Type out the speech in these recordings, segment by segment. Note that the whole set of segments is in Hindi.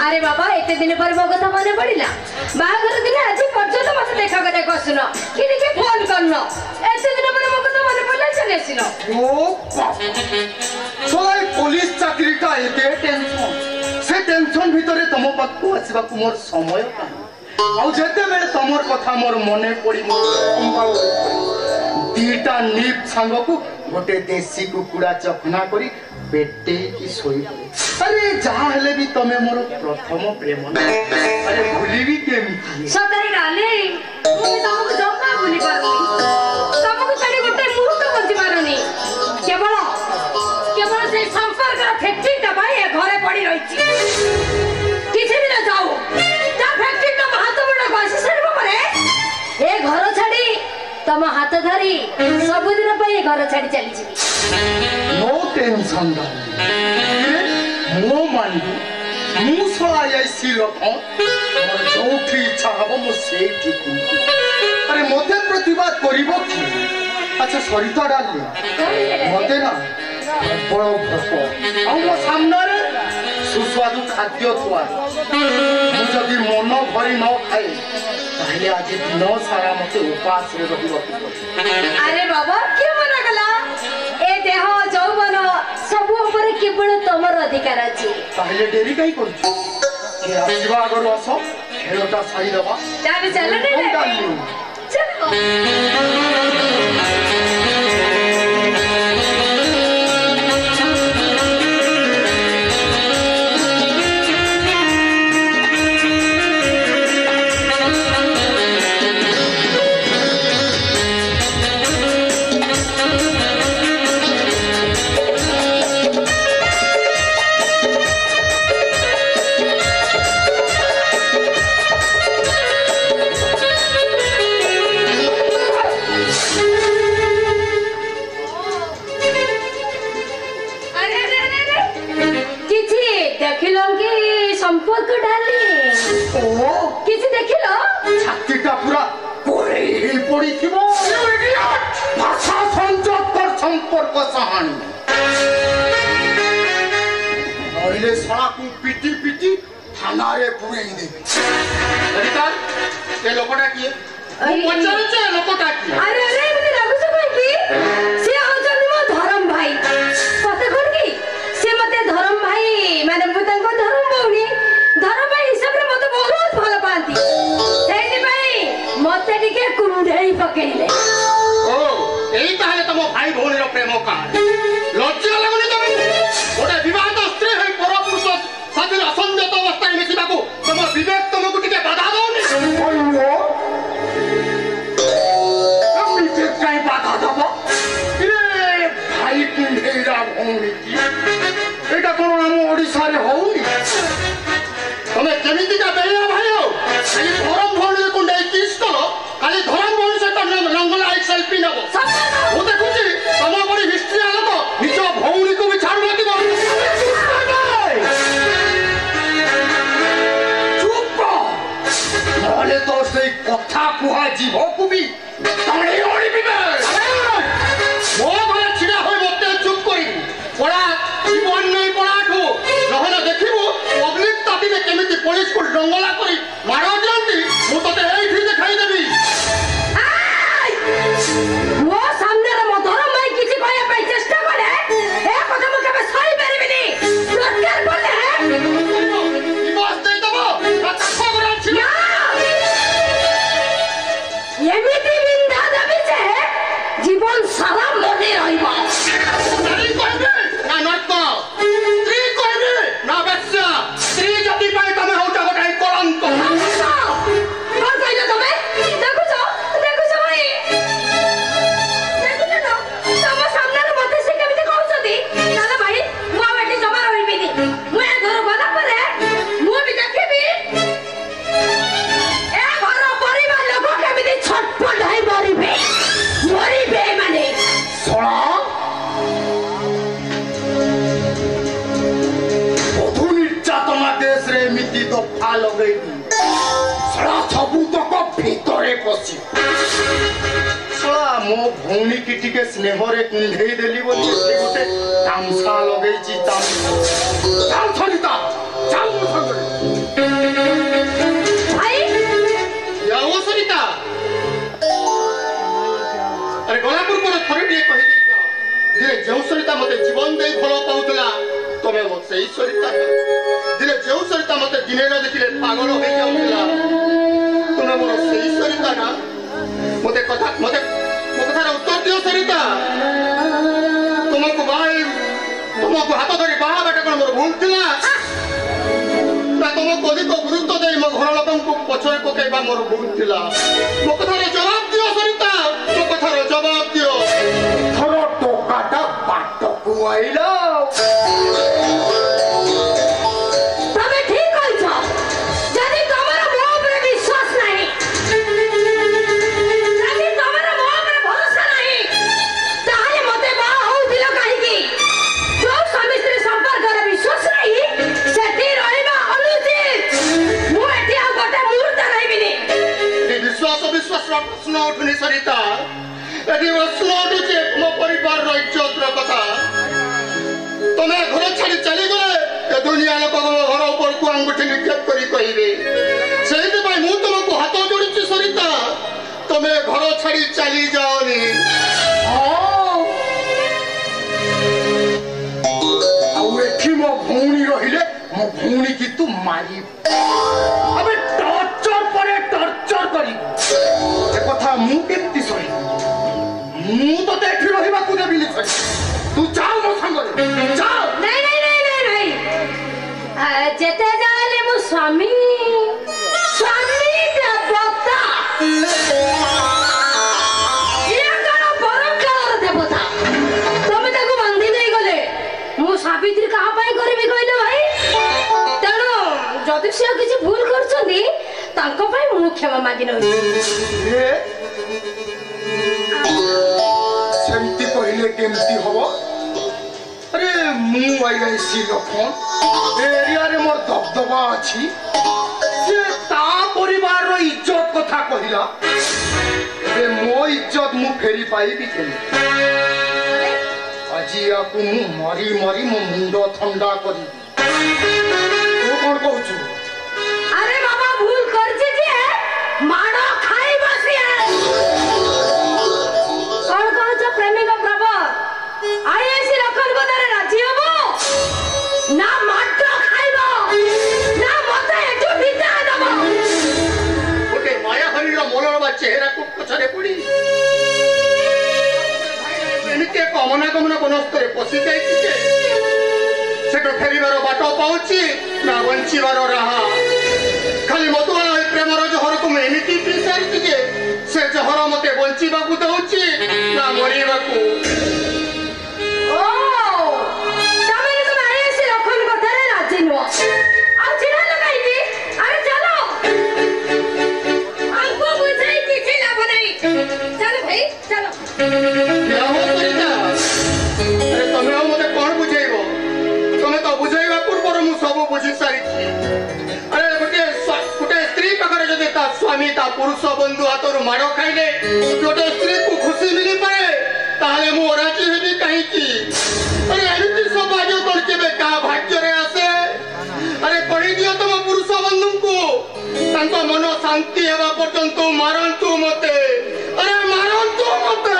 अरे बाबा एते दिन पर मो कथा मन पड़िला बागर दिन आज पर्यंत मत देखा करे कसुन कि देखि फोन करनो एते दिन पर मो कथा मन पड़ला चले सिनो ओ सोलाई पुलिस चाकरी का एते टेंशन से टेंशन भितरे तम पाखु आसीबा को मोर समय आ जेते बेले तमर कथा मोर मने पड़ी मोर दीटा नीप सांग को गोटे देसी कुकुड़ा चखना करी पेटे की सोई अरे जहाँ हेले भी तमे मोर प्रथम प्रेम अरे भूली भी केमी सतरी डाले मुझे तुमको जम्मा भूली पारुनी तुमको छाड़ी गोटे मुहूर्त बंची पारुनी केवल केवल से संपर्क रा फैक्ट्री ता भाई ए घरे पड़ी रहिची किछि भी न जाओ ता फैक्ट्री तो हाथ बड़ा बस सरबो परे ए घर छाड़ी तम हाथ धरी सब दिन पे घर छाड़ी चली छी नो टेंशन मो मांडू मु सला आईसी लोक मोर जोठी इच्छा हबो मो सेठी अरे मते प्रतिवाद करिवो कि अच्छा सरिता डाले मते ना बड़ भोक आ मो सामने रे सुस्वादु खाद्य थुआ मु जदी मन भरी न खाए ताहले आज दिन सारा मते उपास रे रहिबो अरे बाबा के मना कला ए देह जौवन सब ऊपर केवल तमर अधिकार अछि ताहले देरी काई करछु के आशीर्वाद आगरो आसो खेलटा साई दबा जाबे चल रे चलो संपर्क डाले ओ किसी देखिलो छातीटा पूरा कोरे हिल पड़ी थिबो भाषा संजोग कर संपर्क सहानी नइले साला को पिटी पिटी थाना रे पुरेई दे ललिता ए लोकटा किए मु पचारे छ लोकटा किए अरे अरे मुझे लागु छ भाई की से होचन मो धरम भाई पते कोन की से मते धरम भाई माने मुतंको धरम बौनी धरम भाई हिसाब रे मते बहुत भलो पांती सेनी भाई मते टिके कुंडेई पकेइले ओ एई ताले तमो भाई भौनी रो प्रेम कहानी लज्जा लागुनी तमे ओडे विवाद स्त्री है परपुरुष साथी असंजत अवस्था में मिसिबाकू तम विवेक तमको टिके बाधा दउनी ओयो हम टिके काई बाधा दबो रे भाई कुंडेईरा भौनी एटा कोन हम ओडिसा रे होउनी तमे केमिति का बेया भाई हो खाली धरम भौनी कुंडेई किस करो खाली धरम भौनी से त रंगला एक सेल्फी नबो ओ देखुची तम बड़ी हिस्ट्री आलो तो निज भौनी को भी छाड़ नथिबो चुप नले तो से कथा कुहा जीव को भी तणे ओडी बिबे मो घरे छिड़ा होय मते चुप करी पड़ा जीवन नहीं पड़ाठो रहना देखिबो पब्लिक ताती में केमिति पुलिस को रंगला करी मारो दियंती मु तते एठी देखाई देबी वो सामने रे मो धरम भाई किछि कहया पे चेष्टा करे ए कथा मु केबे सही परिबिनी लटकर बोले ई बात दे दबो कथा खबर छिना एमिति बिंदा दबी छे लगे सड़ा सबूतक भितरे पशि सड़ा मो भौणी की टिके स्नेहरे कुंढे देली बोली गोटे तामसा लगे सरिता सरिता अरे गलापुर पर थरे टे कहि दिने जो सरिता मते जीवन दे भल पाउतला तमे से सरिता दिने जो सरिता मते दिने न देखिले पागल हो जाउतला तमे मोर से सरिता ना मते मो कथार उत्तर दियो सरिता तुमको हाथ धरी बाहा बाटा कोन मोर भूल थिला ना तुमको अधिक गुरुत्व दे मो घर लोकन को पछरे पकेबा मोर भूल थिला मो कथार जवाब दियो सरिता मो कथार जवाब दियो थरो टोकाटा बाट को आइलो तमे ठीक कहछ जदी तमरा मोह पर विश्वास नाही जदी तमरा मोह पर भरोसा नाही ताले मते बा हो दिलो काहे की जो स्वामी स्त्री संपर्क रे विश्वास नाही सेठी रहिबा अनुचित मु एठी आ गोटे मुहूर्त रहबिनी विश्वास प्रश्न उठुनी सरिता यदि प्रश्न उठुचे मो परिवार रो इज्जत रो कथा तमे घर छाड़ी चली गले ए दुनिया लोक घर ऊपर को अंगूठी निक्षेप करी कहिबे सेहि भाई मु तुमको हाथ जोड़िछि सरिता तमे घर छाड़ी चली जाओनी आउ एठी मो भौणी रहिले मो भौणी की तू मारी अबे टॉर्चर करी ए कथा मु केति सही मु तो देखि रहिबा को देबिनी सही तू जाओ मो संग जाओ नहीं जेते जाले मो स्वामी देवता ये करो परंकार देवता तमे ताको बंदी नहीं गले मु सावित्री कहा पाई करबी कहले भाई तेणु जदि से किसी भूल करछंदी तांको पाई मु क्षमा मागि न सेमती कहले केमती हबो अरे मु आईसी लखन एरिया रे मोर दबदबा अछि से ता परिवार रो इज्जत कथा कहिला ए मो इज्जत मु फेरी पाइबी केने আজি आपु मु मरी मो मुंडो ठंडा करी तू कोन कहछु अरे बाबा भूल करछि जे माडो खाई बसिया कोन कहछ प्रेमिक प्रभु आईएसी लखन गोदारे राजी हबो ना माडो खाइबो ना मते एठु बिता दबो ओके माया हरिर मोलरबा चेहरा को पछरे पड़ी एनिते कमना बनस्तरे पसी जाइछि जे सेटो फेरिबार बाट पाउछि ना वंचिबार राहा खाली मधुआ प्रेमर जहर को एमिति पिसारिछि जे से जहर मते वंचिबा को दउछि ना मरिबा को ओ तमे तो आईएसी लखन गोदारे राजी नो आ चिना लगाइबी अरे चलो हमको बुझाई किछि लाभ नहीं चलो भाई चलो क्या हो सरिता अरे तमे हो मते कोन बुझाइबो तमे तो बुझाइबा पूर्वर मु सब बुझी सारिछि अरे गोटे स्त्री पाखरे जदि ता स्वामी ता पुरुष बंधु हाथर माड़ खाइले गोटे स्त्री को खुशी मिली पाए ताले मु राजी हेबी काहे की अरे एमिति समाज कोन केबे का भाग्य रे आसे अरे कहि दियो तुम पुरुष बंधु को तांको मन शांति हेबा पर्यंत मारंतु मते अरे मारंतु मते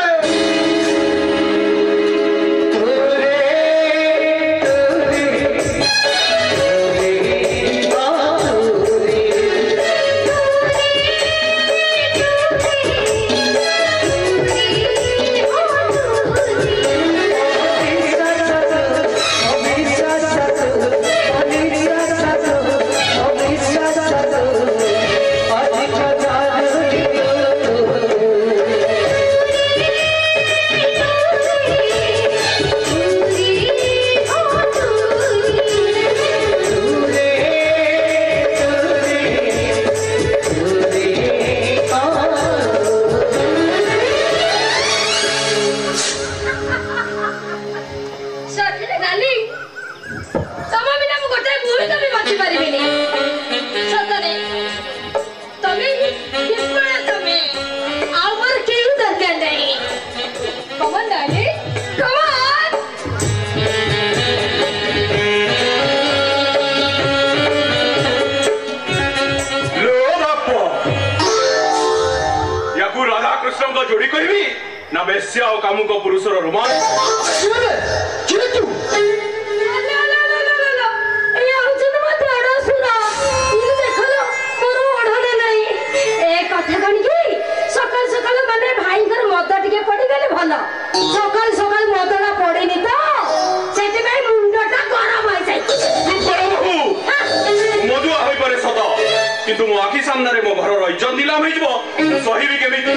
सत को जोड़ी कहबी ना बेश्या और कामुक पुरुषर रोमांस किरे तू सकाल सकाल माने भाई मद टिके पड़गले भल सकाल सकाल मदटा पड़ेनि तो से मुंडटा गरम हो जाए मधुआ होई पारे सत किंतु मो आखि सामने रे मो घर इज्जत नीलाम हो जिवो सहीबी केमिति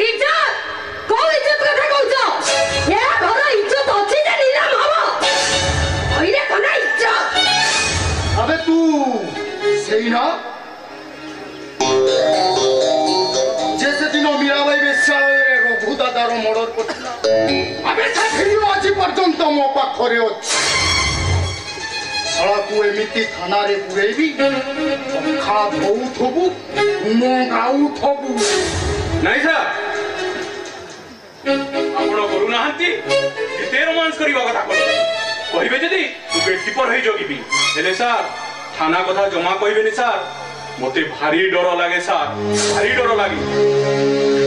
इज्जत को इज्जत कथा कहउछ ए घर इज्जत अछि जे नीलाम हबो ओइरे कोना इज्जत अबे तू सही ना जैसे दिनों मीराबाई बेश्या रघु दादार मर्डर करथिला अबे साथी आज पर्यंत मो पाखरे अछि साला तू एमिति थाना रे पुरेबी खा धौथबु मो गाउथबु नहीं सर आपण करू नाहंती एते रोमांस करिवा कथा कहबे जदी तू गेटकीपर होई जोगिबी हेले सर थाना कथा जमा कहबेनी सर मते भारी डर लागे सर भारी डर लागे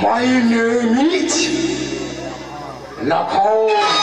My name is Lakho